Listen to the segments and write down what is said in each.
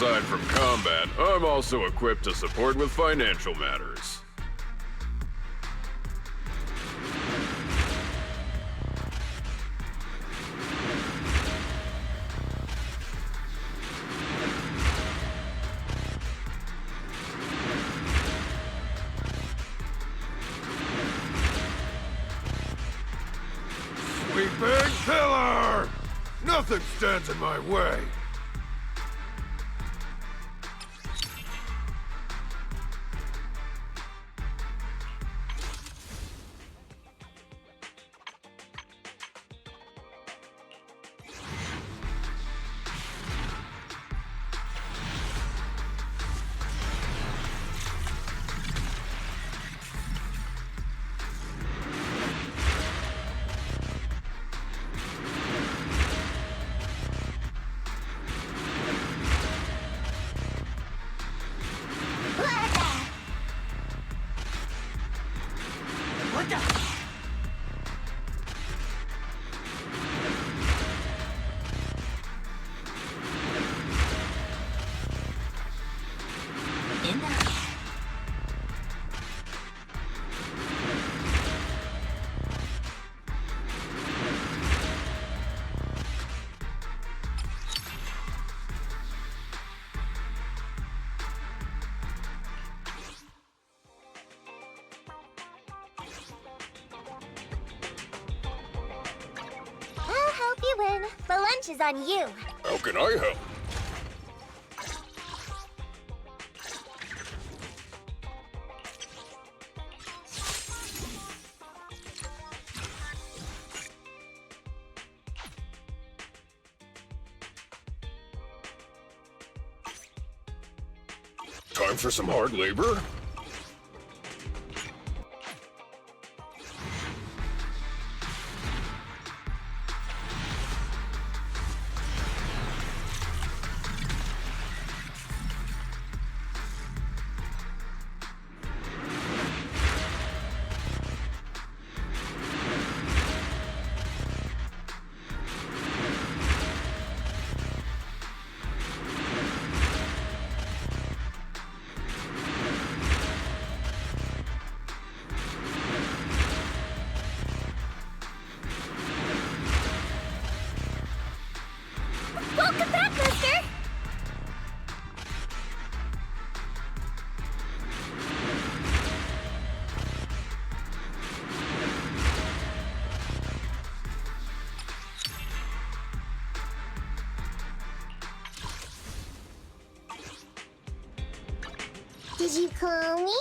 aside from combat, I'm also equipped to support with financial matters. Sweeping pillar! Nothing stands in my way. What the? You win. The lunch is on you. How can I help? Time for some hard labor? Welcome back, mister! Did you call me?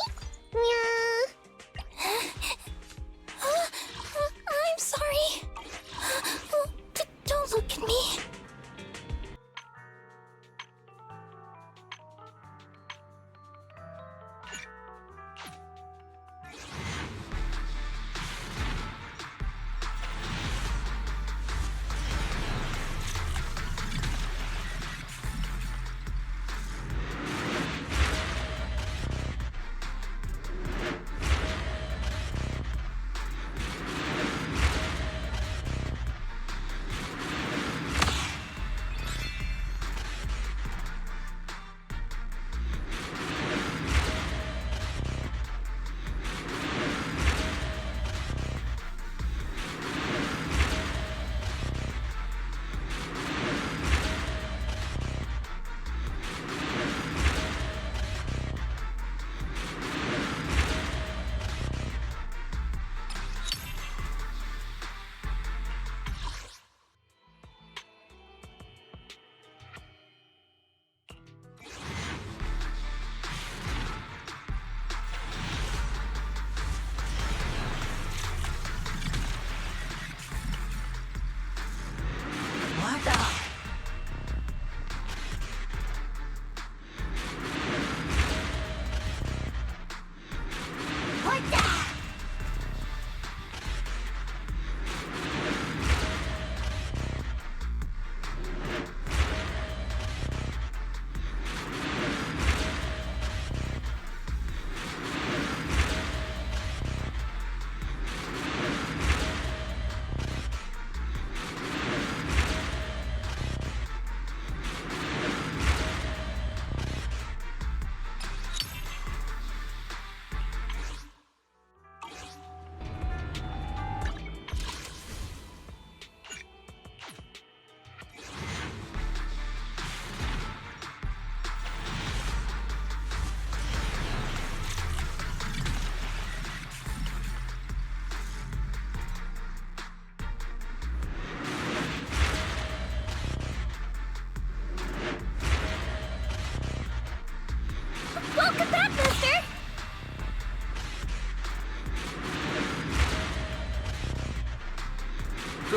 Meow. I'm sorry. Don't look at me.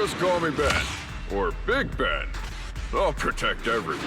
Just call me Ben. Or Big Ben. I'll protect everyone.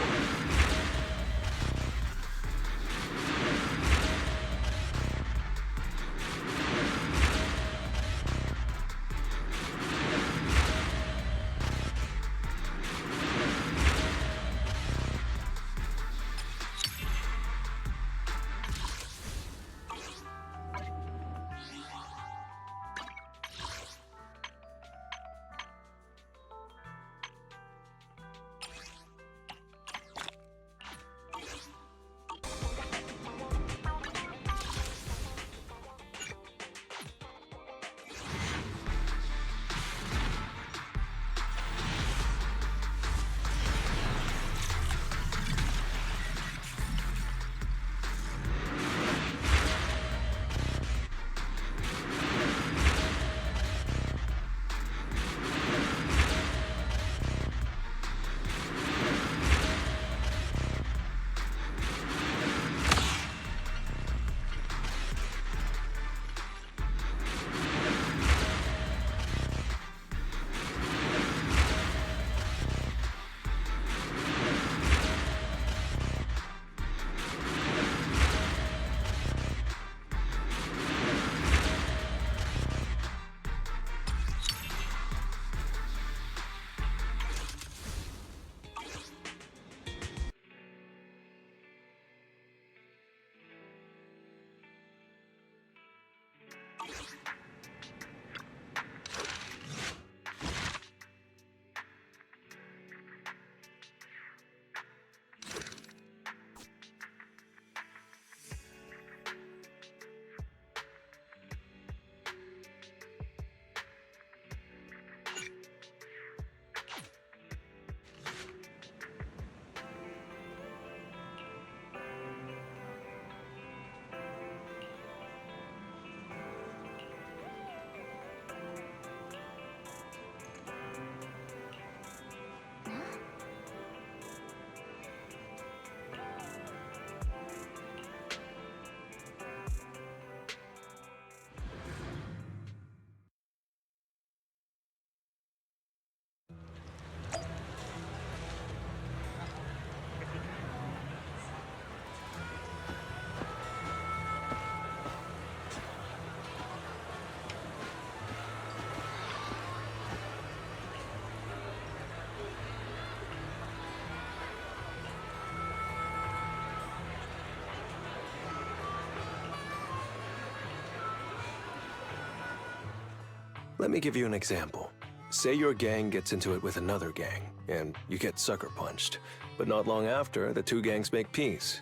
Let me give you an example. Say your gang gets into it with another gang, and you get sucker punched. But not long after, the two gangs make peace.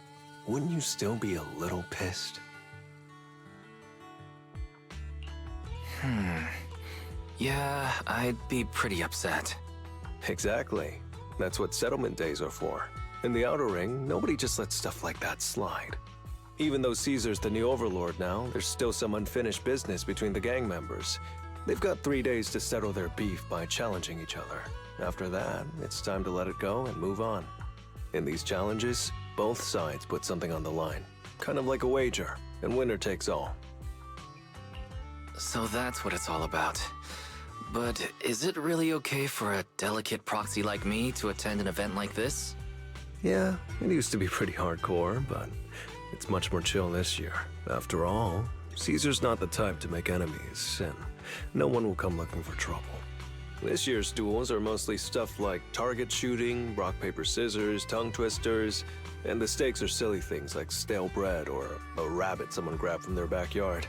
Wouldn't you still be a little pissed? Yeah, I'd be pretty upset. Exactly. That's what settlement days are for. In the Outer Ring, nobody just lets stuff like that slide. Even though Caesar's the new overlord now, there's still some unfinished business between the gang members. They've got 3 days to settle their beef by challenging each other. After that, it's time to let it go and move on. In these challenges, both sides put something on the line. Kind of like a wager, and winner takes all. So that's what it's all about. But is it really okay for a delicate proxy like me to attend an event like this? Yeah, it used to be pretty hardcore, but it's much more chill this year. After all, Caesar's not the type to make enemies, and no one will come looking for trouble. This year's duels are mostly stuff like target shooting, rock, paper, scissors, tongue twisters, and the stakes are silly things like stale bread or a rabbit someone grabbed from their backyard.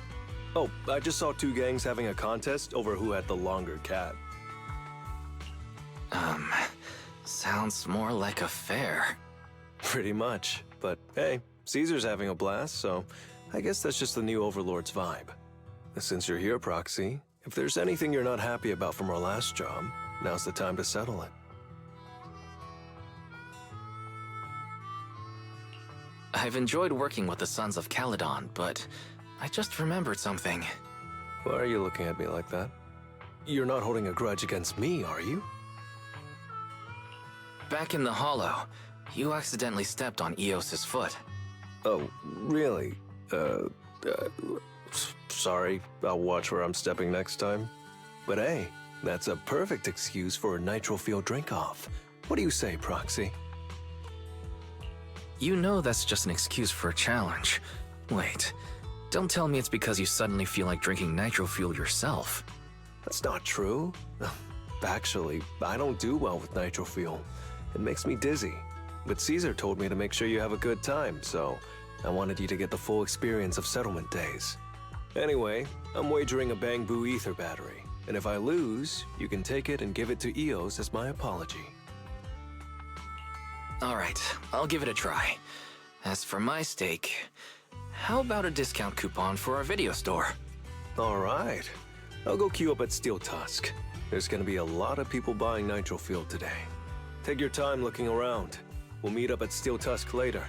Oh, I just saw two gangs having a contest over who had the longer cat. Sounds more like a fair. Pretty much, but hey, Caesar's having a blast, so I guess that's just the new Overlord's vibe. Since you're here, Proxy, if there's anything you're not happy about from our last job, now's the time to settle it. I've enjoyed working with the Sons of Caledon, but I just remembered something. Why are you looking at me like that? You're not holding a grudge against me, are you? Back in the Hollow, you accidentally stepped on Eos's foot. Oh, really? Sorry, I'll watch where I'm stepping next time. But hey, That's a perfect excuse for a nitro-fuel drink-off. What do you say, Proxy? You know that's just an excuse for a challenge. Wait, don't tell me it's because you suddenly feel like drinking nitro fuel yourself. That's not true. Actually, I don't do well with nitro fuel. It makes me dizzy. But Caesar told me to make sure you have a good time, so I wanted you to get the full experience of settlement days. Anyway, I'm wagering a Bangbu ether battery, and if I lose, you can take it and give it to EOS as my apology. Alright, I'll give it a try. As for my stake, how about a discount coupon for our video store? Alright. I'll go queue up at Steel Tusk. There's gonna be a lot of people buying nitro fuel today. Take your time looking around. We'll meet up at Steel Tusk later.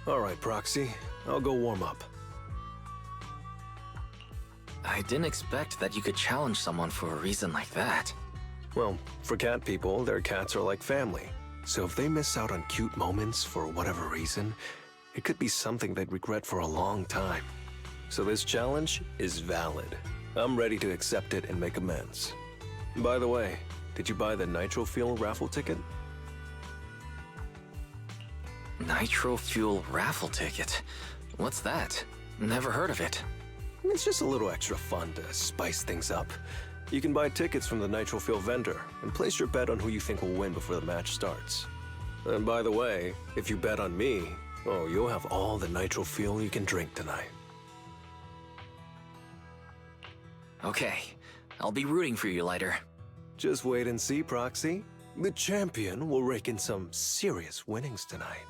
All right, Proxy. I'll go warm up. I didn't expect that you could challenge someone for a reason like that. Well, for cat people, their cats are like family. So if they miss out on cute moments for whatever reason, it could be something they'd regret for a long time. So this challenge is valid. I'm ready to accept it and make amends. By the way, did you buy the Nitro Fuel raffle ticket? Nitro Fuel raffle ticket? What's that? Never heard of it. It's just a little extra fun to spice things up. You can buy tickets from the Nitro Fuel vendor and place your bet on who you think will win before the match starts. And by the way, if you bet on me, oh, you'll have all the Nitro Fuel you can drink tonight. Okay, I'll be rooting for you, Lighter. Just wait and see, Proxy. The champion will rake in some serious winnings tonight.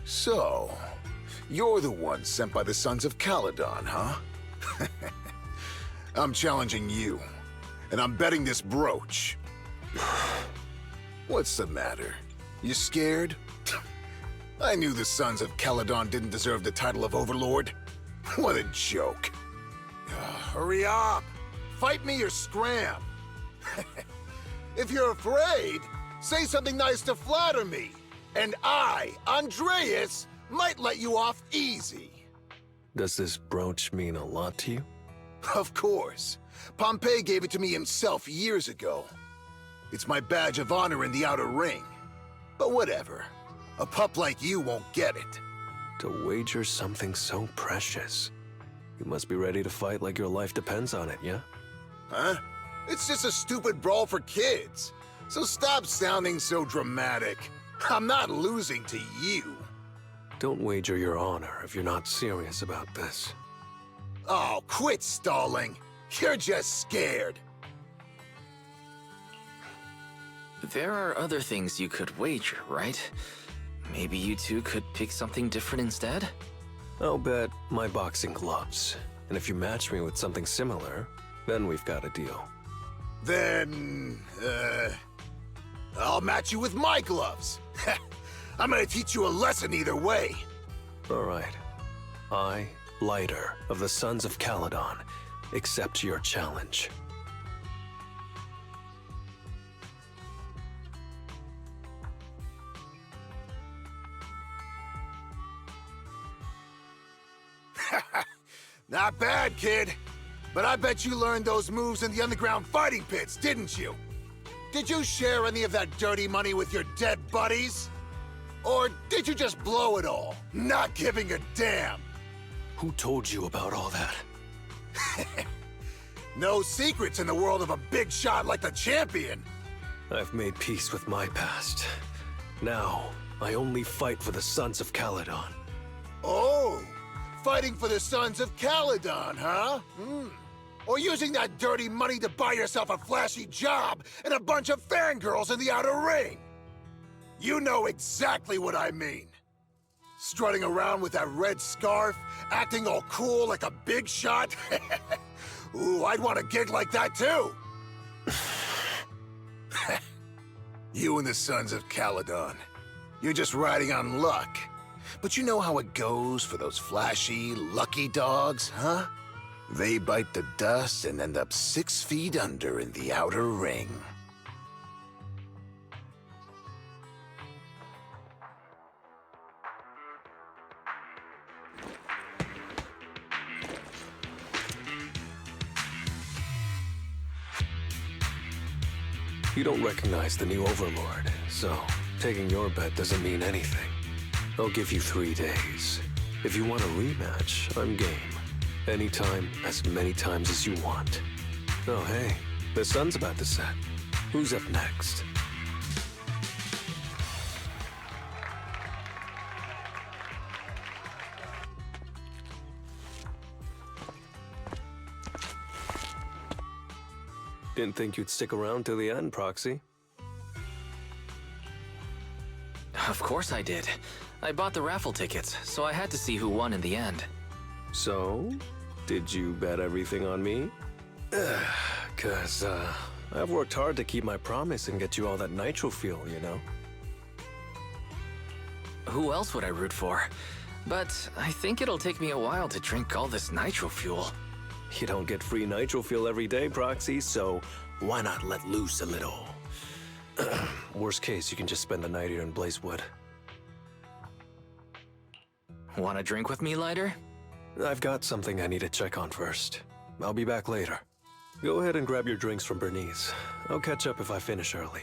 So, you're the one sent by the Sons of Caledon, huh? I'm challenging you, and I'm betting this brooch. What's the matter? You scared? I knew the Sons of Caledon didn't deserve the title of Overlord. What a joke. Hurry up! Fight me or scram! If you're afraid, say something nice to flatter me. And I, Andreas, might let you off easy. Does this brooch mean a lot to you? Of course. Pompey gave it to me himself years ago. It's my badge of honor in the outer ring. But whatever. A pup like you won't get it. To wager something so precious. You must be ready to fight like your life depends on it, yeah? Huh? It's just a stupid brawl for kids. So stop sounding so dramatic. I'm not losing to you. Don't wager your honor if you're not serious about this. Oh, quit stalling. You're just scared. There are other things you could wager, right? Maybe you two could pick something different instead? I'll bet my boxing gloves. And if you match me with something similar, then we've got a deal. Then, I'll match you with my gloves. I'm gonna teach you a lesson either way. All right. I, Lighter of the Sons of Caledon, accept your challenge. Not bad, kid. But I bet you learned those moves in the underground fighting pits, didn't you? Did you share any of that dirty money with your dead buddies? Or did you just blow it all, not giving a damn? Who told you about all that? No secrets in the world of a big shot like the champion. I've made peace with my past. Now, I only fight for the Sons of Caledon. Oh, fighting for the Sons of Caledon, huh? Or using that dirty money to buy yourself a flashy job and a bunch of fangirls in the outer ring. You know exactly what I mean. Strutting around with that red scarf, acting all cool like a big shot. Ooh, I'd want a gig like that too. You and the Sons of Caledon. You're just riding on luck. But you know how it goes for those flashy, lucky dogs, huh? They bite the dust and end up 6 feet under in the outer ring. You don't recognize the new Overlord, so taking your bet doesn't mean anything. I'll give you 3 days. If you want a rematch, I'm game. Anytime, as many times as you want. Oh hey, the sun's about to set. Who's up next? Didn't think you'd stick around till the end, Proxy. Of course I did. I bought the raffle tickets, so I had to see who won in the end. So, did you bet everything on me? Cause, I've worked hard to keep my promise and get you all that nitro fuel, you know? Who else would I root for? But I think it'll take me a while to drink all this nitro fuel. You don't get free nitro fuel every day, Proxy, so why not let loose a little? Worst case, you can just spend the night here in Blazewood. Want a drink with me, Lighter? I've got something I need to check on first. I'll be back later. Go ahead and grab your drinks from Bernice. I'll catch up if I finish early.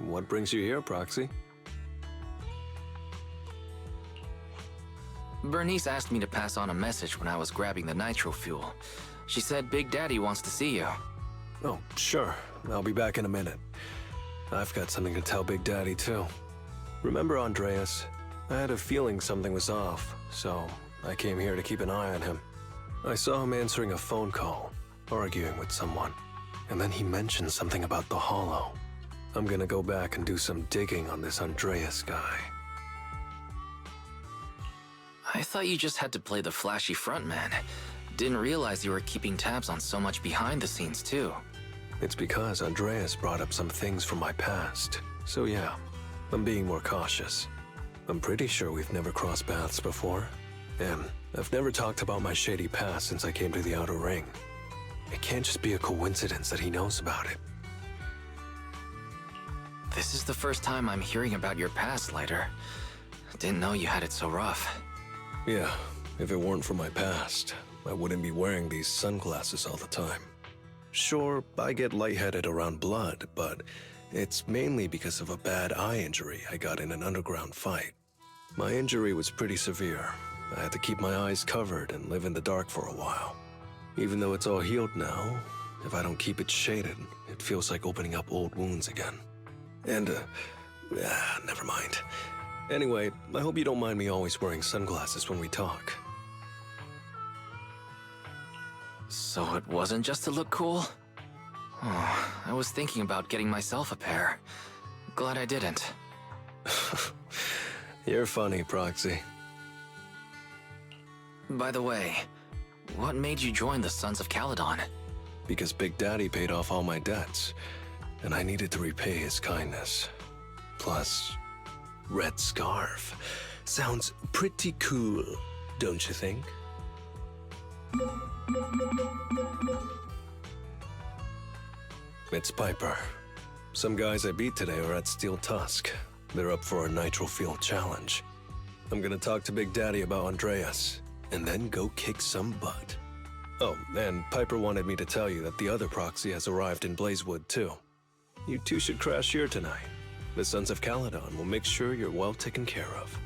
What brings you here, Proxy? Bernice asked me to pass on a message when I was grabbing the nitro fuel. She said Big Daddy wants to see you. Oh, sure. I'll be back in a minute. I've got something to tell Big Daddy, too. Remember Andreas? I had a feeling something was off, so I came here to keep an eye on him. I saw him answering a phone call, arguing with someone, and then he mentioned something about the Hollow. I'm gonna go back and do some digging on this Andreas guy. I thought you just had to play the flashy frontman. Didn't realize you were keeping tabs on so much behind the scenes, too. It's because Andreas brought up some things from my past. So yeah, I'm being more cautious. I'm pretty sure we've never crossed paths before. And I've never talked about my shady past since I came to the Outer Ring. It can't just be a coincidence that he knows about it. This is the first time I'm hearing about your past, Lighter. Didn't know you had it so rough. Yeah, if it weren't for my past, I wouldn't be wearing these sunglasses all the time. Sure, I get lightheaded around blood, but it's mainly because of a bad eye injury I got in an underground fight. My injury was pretty severe. I had to keep my eyes covered and live in the dark for a while. Even though it's all healed now, if I don't keep it shaded, it feels like opening up old wounds again. And, never mind. Anyway, I hope you don't mind me always wearing sunglasses when we talk. So it wasn't just to look cool? Oh, I was thinking about getting myself a pair. Glad I didn't. You're funny, Proxy. By the way, what made you join the Sons of Caledon? Because Big Daddy paid off all my debts, and I needed to repay his kindness. Plus, red scarf. Sounds pretty cool, don't you think? It's Piper. Some guys I beat today are at Steel Tusk. They're up for a Nitro Field challenge. I'm gonna talk to Big Daddy about Andreas, and then go kick some butt. Oh, and Piper wanted me to tell you that the other proxy has arrived in Blazewood too. You two should crash here tonight. The Sons of Caledon will make sure you're well taken care of.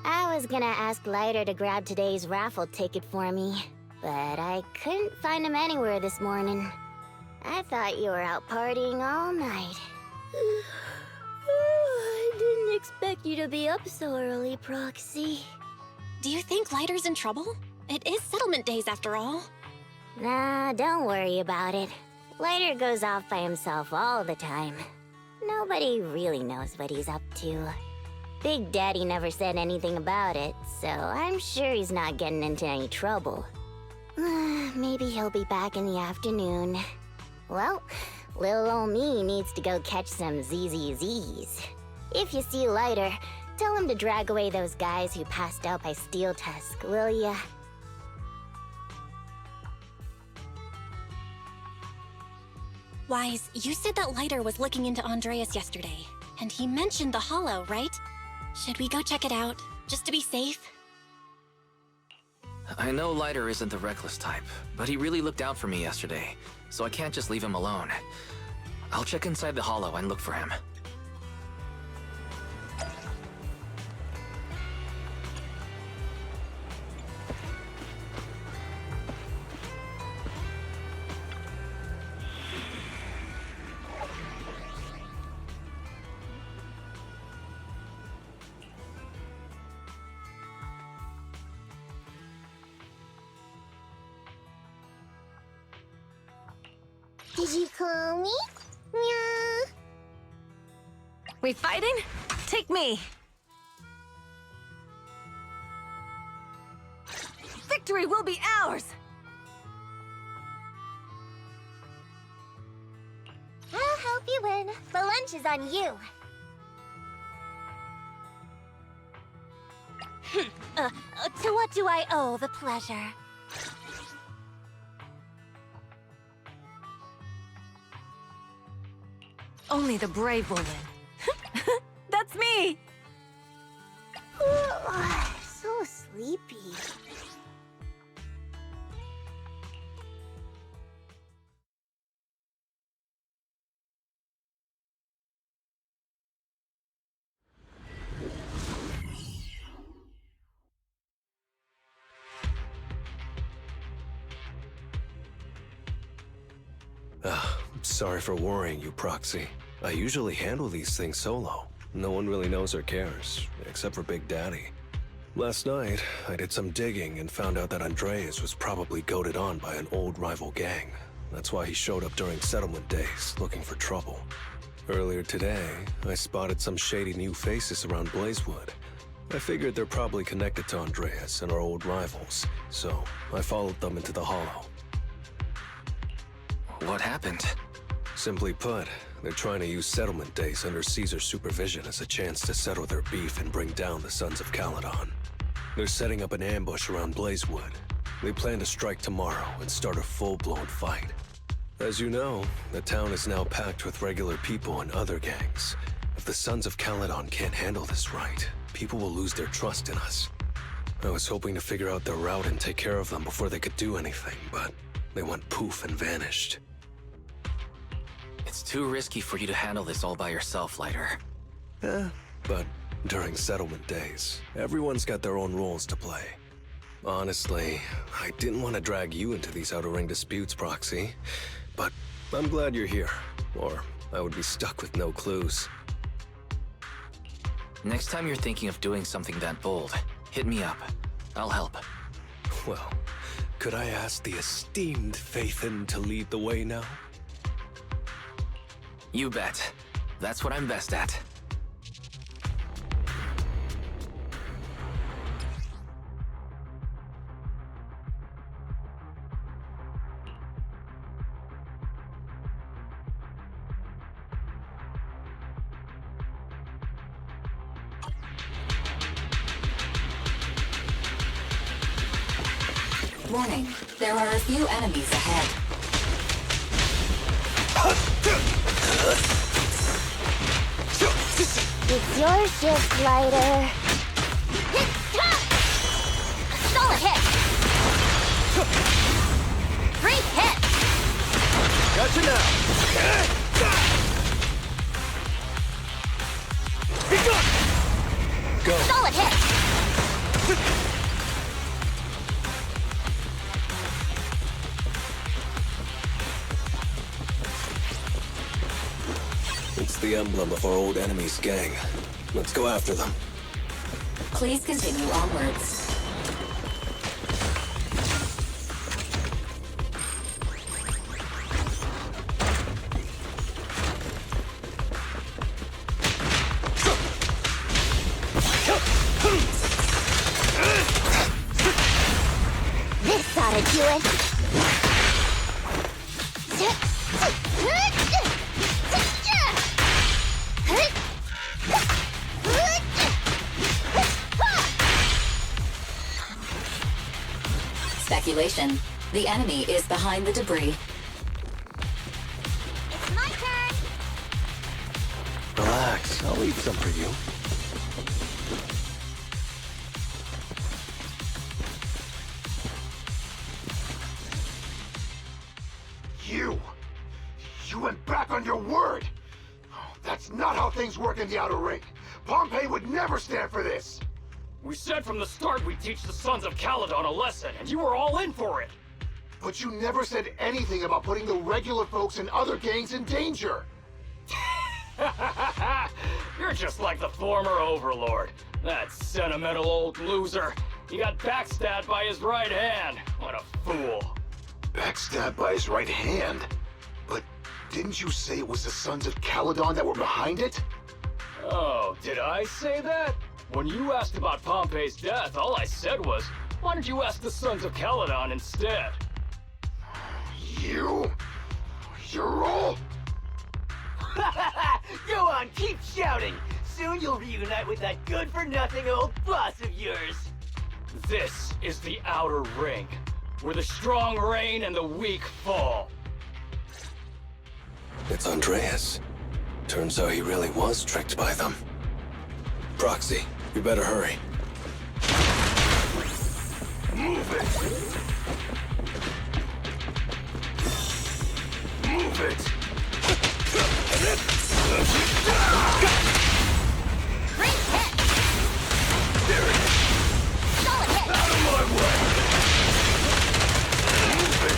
I was gonna ask Lighter to grab today's raffle ticket for me, but I couldn't find him anywhere this morning. I thought you were out partying all night. I didn't expect you to be up so early, Proxy. Do you think Lighter's in trouble? It is settlement days after all. Nah, don't worry about it. Lighter goes off by himself all the time. Nobody really knows what he's up to. Big Daddy never said anything about it, so I'm sure he's not getting into any trouble. Maybe he'll be back in the afternoon. Well, little ol' me needs to go catch some ZZZs. If you see Lighter, tell him to drag away those guys who passed out by Steel Tusk, will ya? Wise, you said that Lighter was looking into Andreas yesterday, and he mentioned the Hollow, right? Should we go check it out, just to be safe? I know Lighter isn't the reckless type, but he really looked out for me yesterday, so I can't just leave him alone. I'll check inside the Hollow and look for him. Did you call me? Meow. We fighting? Take me! Victory will be ours! I'll help you win. The lunch is on you. To what do I owe the pleasure? Only the brave will win. That's me! So sleepy. Sorry for worrying you, Proxy. I usually handle these things solo. No one really knows or cares, except for Big Daddy. Last night, I did some digging and found out that Andreas was probably goaded on by an old rival gang. That's why he showed up during settlement days, looking for trouble. Earlier today, I spotted some shady new faces around Blazewood. I figured they're probably connected to Andreas and our old rivals, so I followed them into the Hollow. What happened? Simply put, they're trying to use settlement days under Caesar's supervision as a chance to settle their beef and bring down the Sons of Caledon. They're setting up an ambush around Blazewood. They plan to strike tomorrow and start a full-blown fight. As you know, the town is now packed with regular people and other gangs. If the Sons of Caledon can't handle this right, people will lose their trust in us. I was hoping to figure out their route and take care of them before they could do anything, but they went poof and vanished. It's too risky for you to handle this all by yourself, Lighter. But during settlement days, everyone's got their own roles to play. Honestly, I didn't want to drag you into these outer ring disputes, Proxy. But I'm glad you're here, or I would be stuck with no clues. Next time you're thinking of doing something that bold, hit me up. I'll help. Well, could I ask the esteemed Faithin to lead the way now? You bet. That's what I'm best at. Warning, there are a few enemies ahead. It's your shift, Lighter. Solid hit! Great hit! Gotcha now! Go! Solid hit! It's the emblem of our old enemy's gang. Let's go after them. Please continue onwards. This ought to do it. Speculation. The enemy is behind the debris. It's my turn. Relax, I'll leave some for you. You went back on your word! That's not how things work in the Outer Ring. Pompey would never stand for this! We said from the start we'd teach the Sons of Caledon a lesson, and you were all in for it! But you never said anything about putting the regular folks and other gangs in danger! You're just like the former Overlord. That sentimental old loser. He got backstabbed by his right hand. What a fool. Backstabbed by his right hand? But didn't you say it was the Sons of Caledon that were behind it? Oh, did I say that? When you asked about Pompey's death, all I said was, why don't you ask the Sons of Caledon instead? You're all... Go on, keep shouting! soon you'll reunite with that good-for-nothing old boss of yours. This is the Outer Ring, where the strong reign and the weak fall. It's Andreas. Turns out he really was tricked by them. Proxy, you better hurry. Move it! Move it! Great hit! There it is! Solid hit! Out of my way! Move it!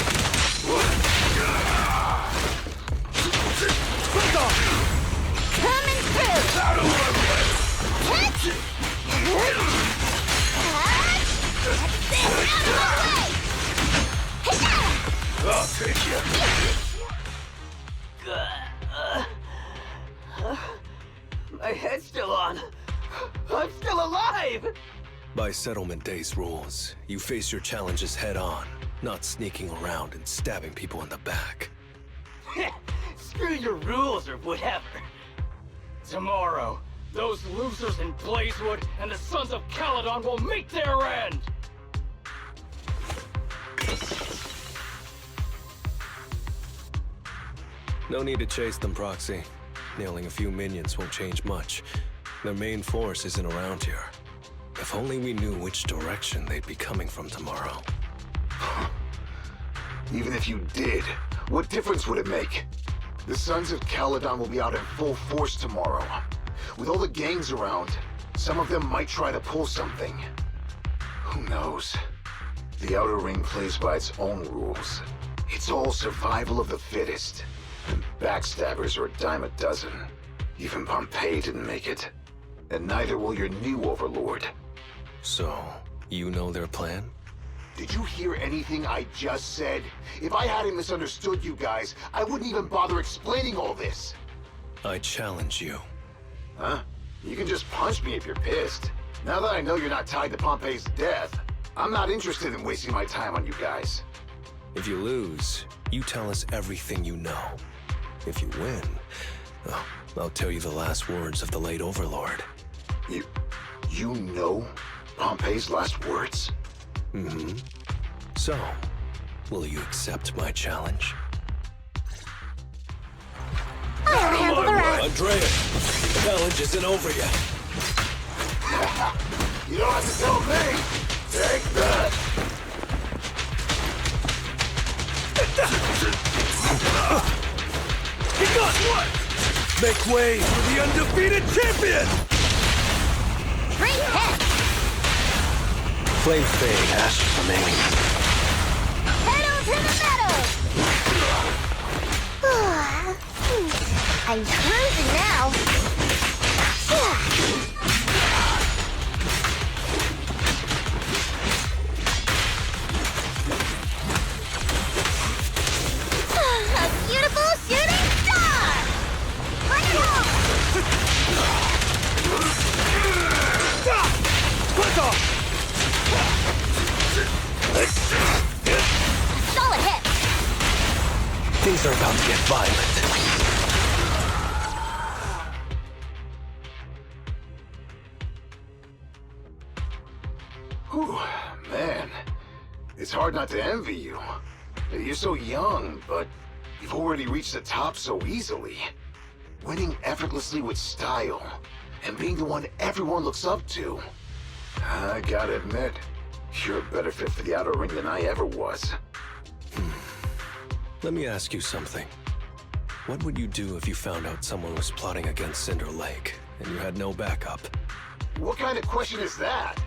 Quick off! Coming through! Out of my way! Hit! I'll take you. My head's still on. I'm still alive! By Settlement Day's rules, you face your challenges head on, not sneaking around and stabbing people in the back. Screw your rules or whatever. Tomorrow, those losers in Blazewood and the Sons of Caledon will meet their end! No need to chase them, Proxy. Nailing a few minions won't change much. Their main force isn't around here. If only we knew which direction they'd be coming from tomorrow. Even if you did, what difference would it make? The Sons of Caledon will be out in full force tomorrow. With all the gangs around, some of them might try to pull something. Who knows? The Outer Ring plays by its own rules. It's all survival of the fittest. And backstabbers are a dime a dozen. Even Pompeii didn't make it. And neither will your new overlord. So, you know their plan? Did you hear anything I just said? If I hadn't misunderstood you guys, I wouldn't even bother explaining all this. I challenge you. Huh? You can just punch me if you're pissed. Now that I know you're not tied to Pompeii's death, I'm not interested in wasting my time on you guys. If you lose, you tell us everything you know. If you win, well, I'll tell you the last words of the late Overlord. You know Pompeii's last words? Mm-hmm. So, will you accept my challenge? I'll handle the rest. Andreas, the challenge isn't over yet. You don't have to tell me! Take that! He got what? Make way for the undefeated champion! Great hit! Flame fade, ashes remain. Pedal to the metal! I'm cruising now. A beautiful shooting star! Bring it home! Click off! Solid hit! Things are about to get violent. Whew, man. It's hard not to envy you. You're so young, but you've already reached the top so easily. Winning effortlessly with style, and being the one everyone looks up to. I gotta admit, you're a better fit for the Outer Ring than I ever was. Let me ask you something. What would you do if you found out someone was plotting against Cinder Lake, and you had no backup? What kind of question is that?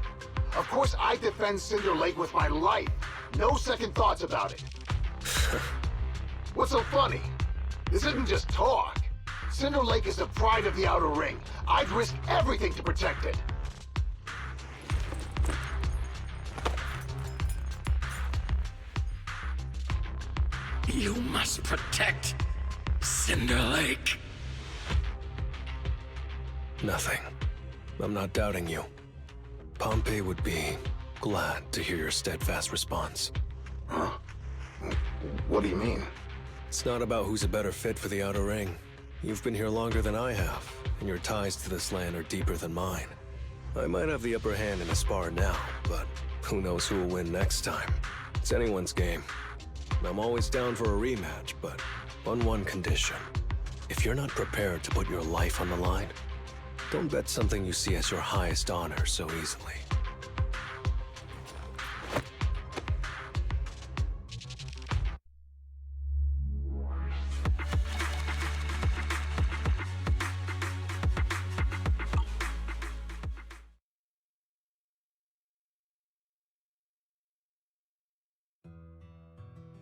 Of course I defend Cinder Lake with my life. No second thoughts about it. What's so funny? This isn't just talk. Cinder Lake is the pride of the Outer Ring. I'd risk everything to protect it. You must protect Cinder Lake. Nothing. I'm not doubting you. Pompei would be glad to hear your steadfast response. Huh? What do you mean? It's not about who's a better fit for the Outer Ring. You've been here longer than I have, and your ties to this land are deeper than mine. I might have the upper hand in a spar now, but who knows who will win next time. It's anyone's game. I'm always down for a rematch, but on one condition. If you're not prepared to put your life on the line, don't bet something you see as your highest honor so easily.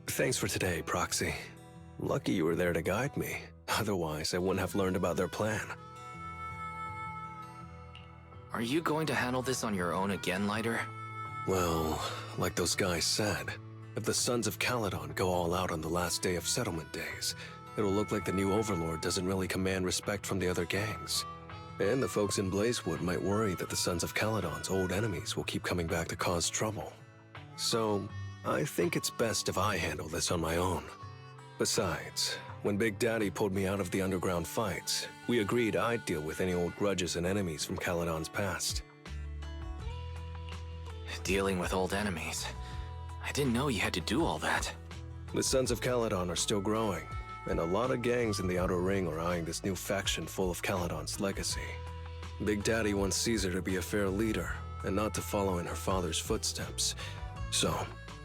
Thanks for today, Proxy. Lucky you were there to guide me. Otherwise, I wouldn't have learned about their plan. Are you going to handle this on your own again, Lighter? Well, like those guys said, if the Sons of Caledon go all out on the last day of settlement days, it'll look like the new Overlord doesn't really command respect from the other gangs. And the folks in Blazewood might worry that the Sons of Caledon's old enemies will keep coming back to cause trouble. So, I think it's best if I handle this on my own. Besides, when Big Daddy pulled me out of the underground fights, we agreed I'd deal with any old grudges and enemies from Caledon's past. Dealing with old enemies. I didn't know you had to do all that. The Sons of Caledon are still growing, and a lot of gangs in the Outer Ring are eyeing this new faction full of Caledon's legacy. Big Daddy wants Caesar to be a fair leader, and not to follow in her father's footsteps. So,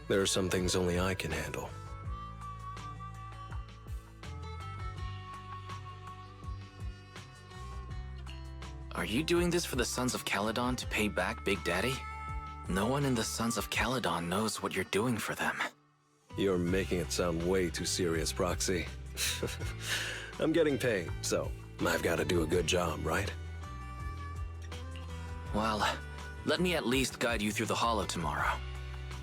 there are some things only I can handle. Are you doing this for the Sons of Caledon to pay back Big Daddy? No one in the Sons of Caledon knows what you're doing for them. You're making it sound way too serious, Proxy. I'm getting paid, so I've got to do a good job, right? Well, let me at least guide you through the Hollow tomorrow.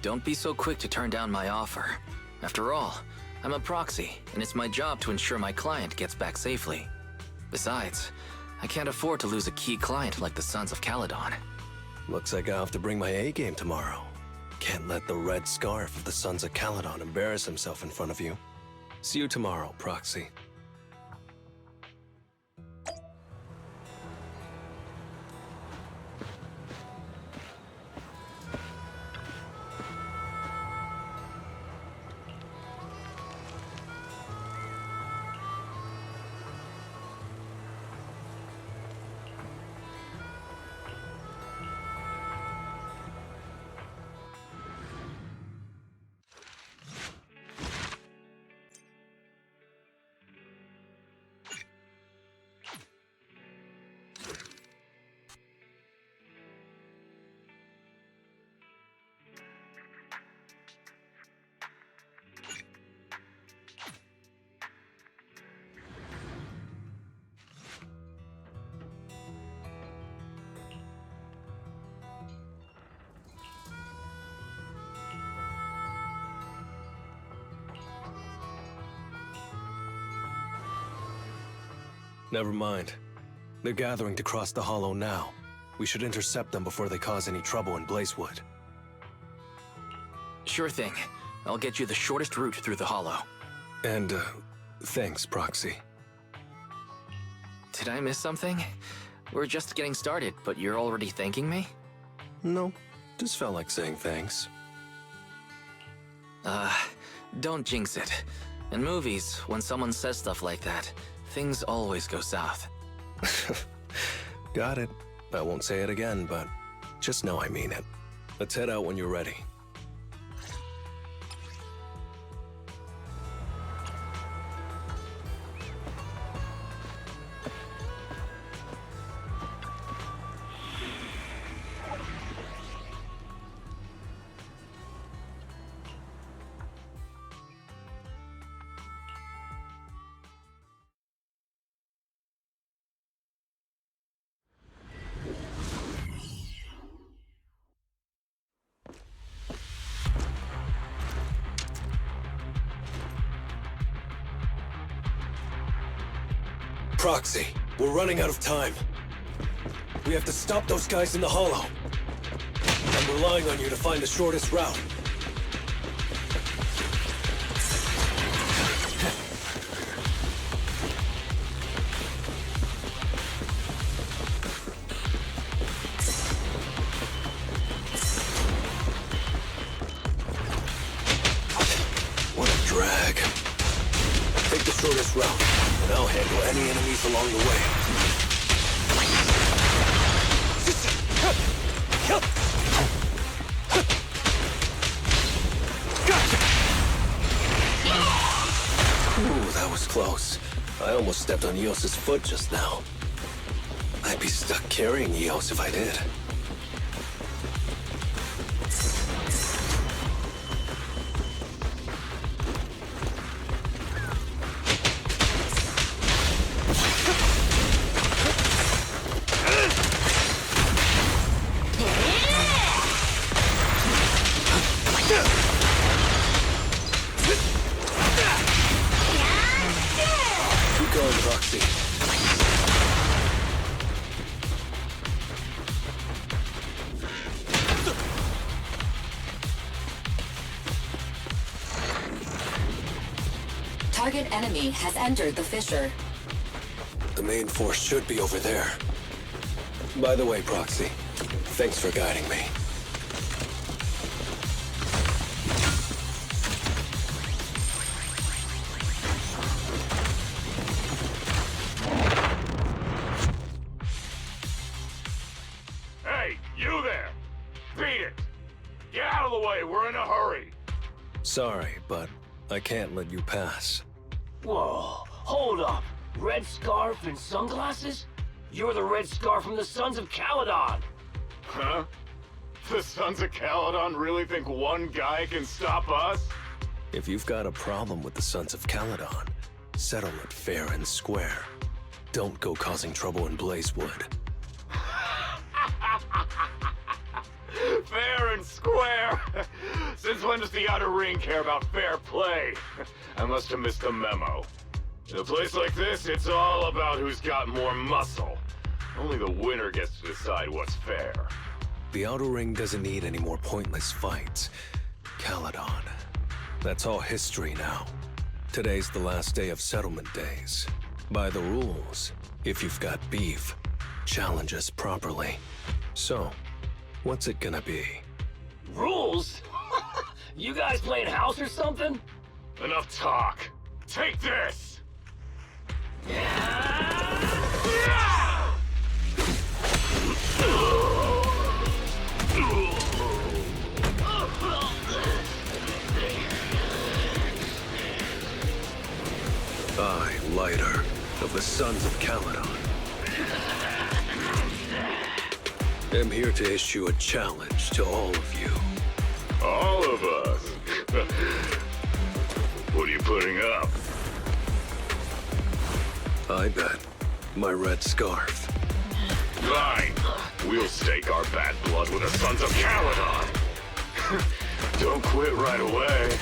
Don't be so quick to turn down my offer. After all, I'm a proxy, and it's my job to ensure my client gets back safely. Besides, I can't afford to lose a key client like the Sons of Caledon. Looks like I'll have to bring my A-game tomorrow. Can't let the red scarf of the Sons of Caledon embarrass himself in front of you. See you tomorrow, Proxy. Never mind. They're gathering to cross the Hollow now. We should intercept them before they cause any trouble in Blazewood. Sure thing. I'll get you the shortest route through the Hollow. And, thanks, Proxy. Did I miss something? We're just getting started, but you're already thanking me? No, just felt like saying thanks. Don't jinx it. In movies, when someone says stuff like that, things always go south. Got it. I won't say it again, but just know I mean it. Let's head out when you're ready. Proxy, we're running out of time. We have to stop those guys in the Hollow. I'm relying on you to find the shortest route. shortest route, and I'll handle any enemies along the way. Gotcha! Ooh, that was close. I almost stepped on Eos's foot just now. I'd be stuck carrying Eos if I did. Keep going, Proxy. Target enemy has entered the fissure. The main force should be over there. By the way, Proxy, thanks for guiding me. Hey, you there! Beat it! Get out of the way, we're in a hurry! Sorry, but I can't let you pass. Whoa, hold up. Red scarf and sunglasses? You're the Red Scarf from the Sons of Caledon. Huh? The Sons of Caledon really think one guy can stop us? If you've got a problem with the Sons of Caledon, settle it fair and square. Don't go causing trouble in Blazewood. Fair and square! Since when does the Outer Ring care about fair play? I must have missed the memo. In a place like this, it's all about who's got more muscle. Only the winner gets to decide what's fair. The Outer Ring doesn't need any more pointless fights. Caledon. That's all history now. Today's the last day of settlement days. By the rules, if you've got beef, challenge us properly. So, what's it gonna be? Rules? You guys playing house or something? Enough talk. Take this! I, Lighter, of the Sons of Caledon, am here to issue a challenge to all of you. All of us? What are you putting up? I bet my red scarf. Fine. We'll stake our bad blood with the Sons of Caledon. Don't quit right away.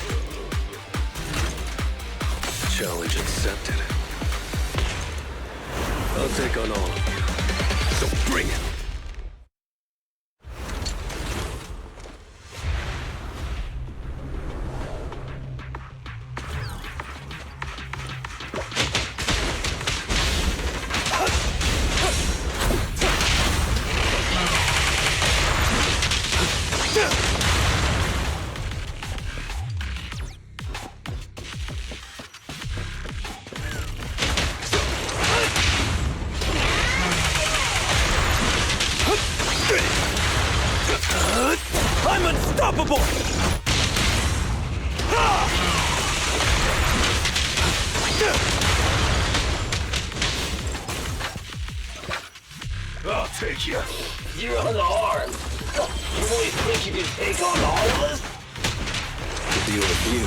Challenge accepted. I'll take on all of you. So bring it. I'm unstoppable! I'll take you. You're unarmed. You really think you can take on all of us? To deal with you,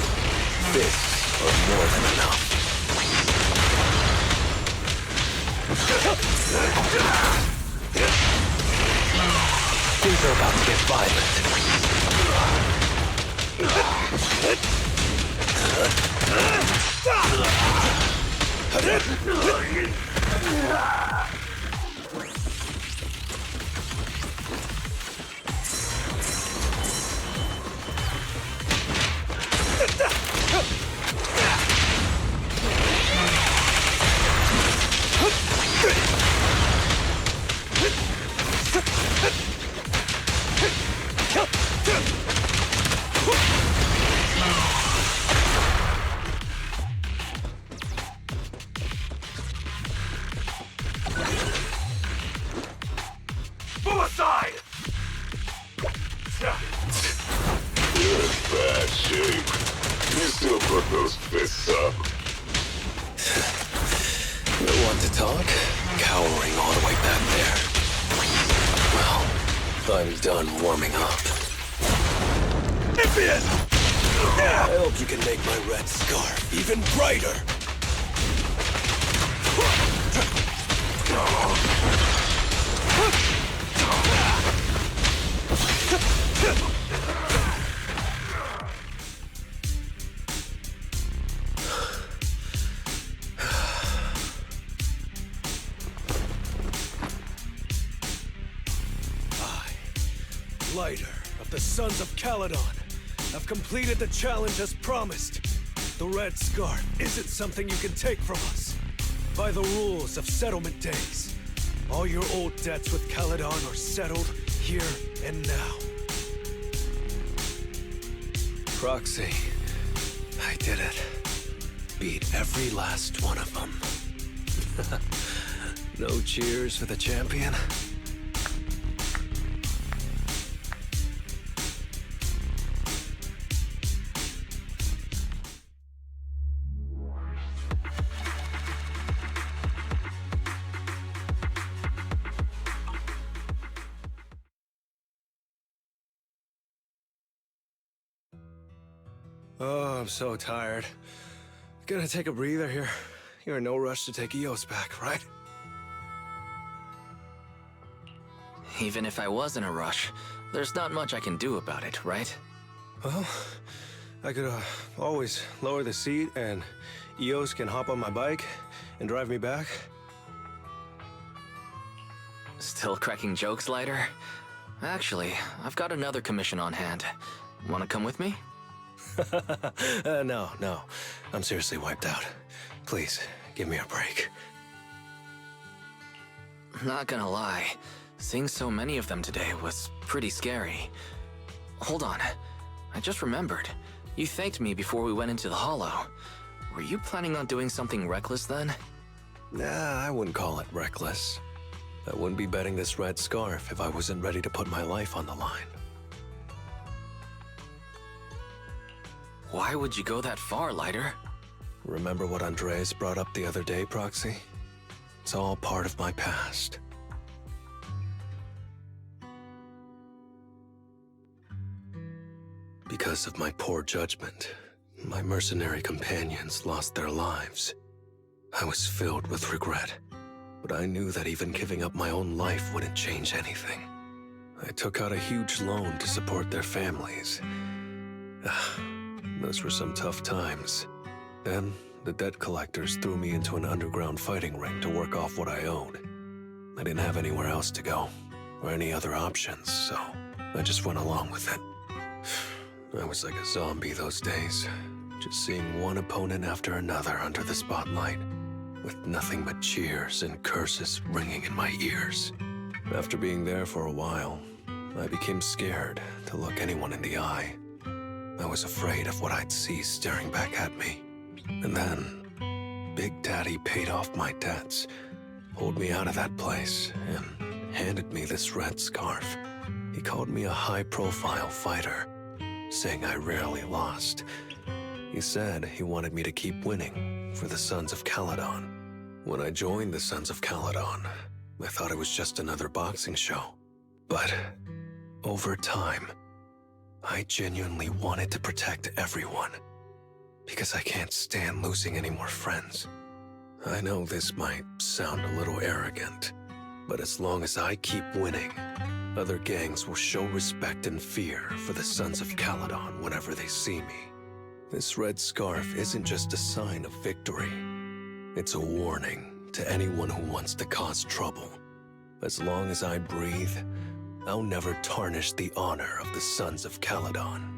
fists are more than enough. Things are about to get violent. Move aside! You're in bad shape. You still put those fists up. You want to talk? Cowering all the way back there. Well, I'm done warming up. I hope you can make my red scarf even brighter. Lighter of the Sons of Caledon, have completed the challenge as promised. The Red Scarf isn't something you can take from us. By the rules of settlement days, all your old debts with Caledon are settled here and now. Proxy, I did it. Beat every last one of them. No cheers for the champion? Oh, I'm so tired. Gonna take a breather here. You're in no rush to take EOS back, right? Even if I was in a rush, there's not much I can do about it, right? Well, I could always lower the seat and EOS can hop on my bike and drive me back. Still cracking jokes, Lighter? Actually, I've got another commission on hand. Wanna come with me? No. I'm seriously wiped out. Please, give me a break. Not gonna lie, seeing so many of them today was pretty scary. Hold on, I just remembered. You thanked me before we went into the Hollow. Were you planning on doing something reckless then? Nah, I wouldn't call it reckless. I wouldn't be betting this red scarf if I wasn't ready to put my life on the line. Why would you go that far, Lighter? Remember what Andreas brought up the other day, Proxy? It's all part of my past. Because of my poor judgment, my mercenary companions lost their lives. I was filled with regret, but I knew that even giving up my own life wouldn't change anything. I took out a huge loan to support their families. Those were some tough times. Then, the debt collectors threw me into an underground fighting ring to work off what I owed. I didn't have anywhere else to go, or any other options, so I just went along with it. I was like a zombie those days, just seeing one opponent after another under the spotlight, with nothing but cheers and curses ringing in my ears. After being there for a while, I became scared to look anyone in the eye. I was afraid of what I'd see staring back at me. And then, Big Daddy paid off my debts, pulled me out of that place, and handed me this red scarf. He called me a high-profile fighter, saying I rarely lost. He said he wanted me to keep winning for the Sons of Caledon. When I joined the Sons of Caledon, I thought it was just another boxing show. But over time, I genuinely wanted to protect everyone, because I can't stand losing any more friends. I know this might sound a little arrogant, but as long as I keep winning, other gangs will show respect and fear for the Sons of Caledon whenever they see me. This red scarf isn't just a sign of victory. It's a warning to anyone who wants to cause trouble. As long as I breathe, I'll never tarnish the honor of the Sons of Caledon.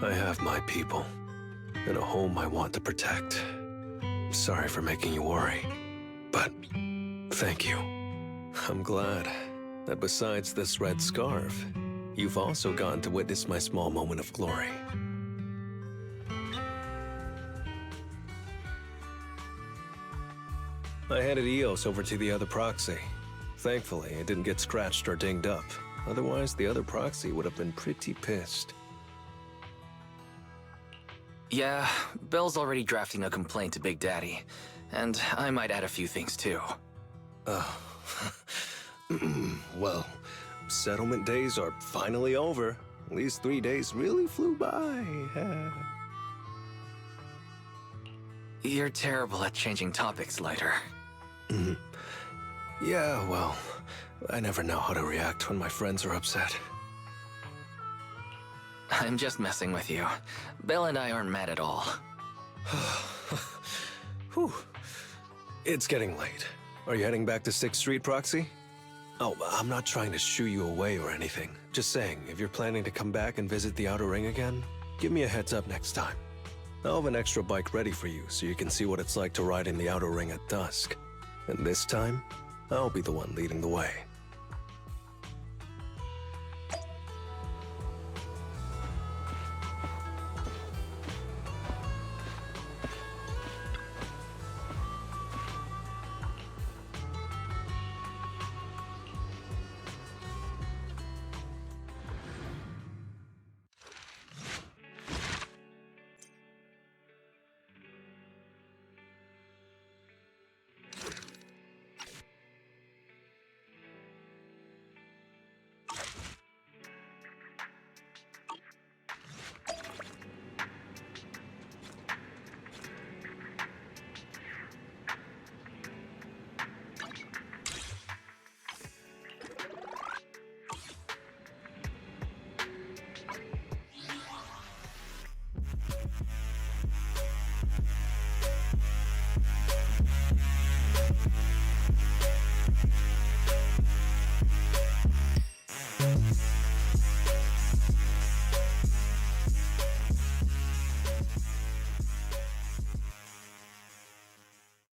I have my people, and a home I want to protect. Sorry for making you worry, but thank you. I'm glad that besides this red scarf, you've also gotten to witness my small moment of glory. I handed EOS over to the other proxy. Thankfully, it didn't get scratched or dinged up. Otherwise, the other proxy would have been pretty pissed. Yeah, Bell's already drafting a complaint to Big Daddy. And I might add a few things too. Well, settlement days are finally over. These 3 days really flew by. You're terrible at changing topics, Lighter. Yeah, well, I never know how to react when my friends are upset. I'm just messing with you. Bell and I aren't mad at all. Whew. It's getting late. Are you heading back to 6th Street, Proxy? Oh, I'm not trying to shoo you away or anything. Just saying, if you're planning to come back and visit the Outer Ring again, give me a heads up next time. I'll have an extra bike ready for you so you can see what it's like to ride in the Outer Ring at dusk. And this time, I'll be the one leading the way.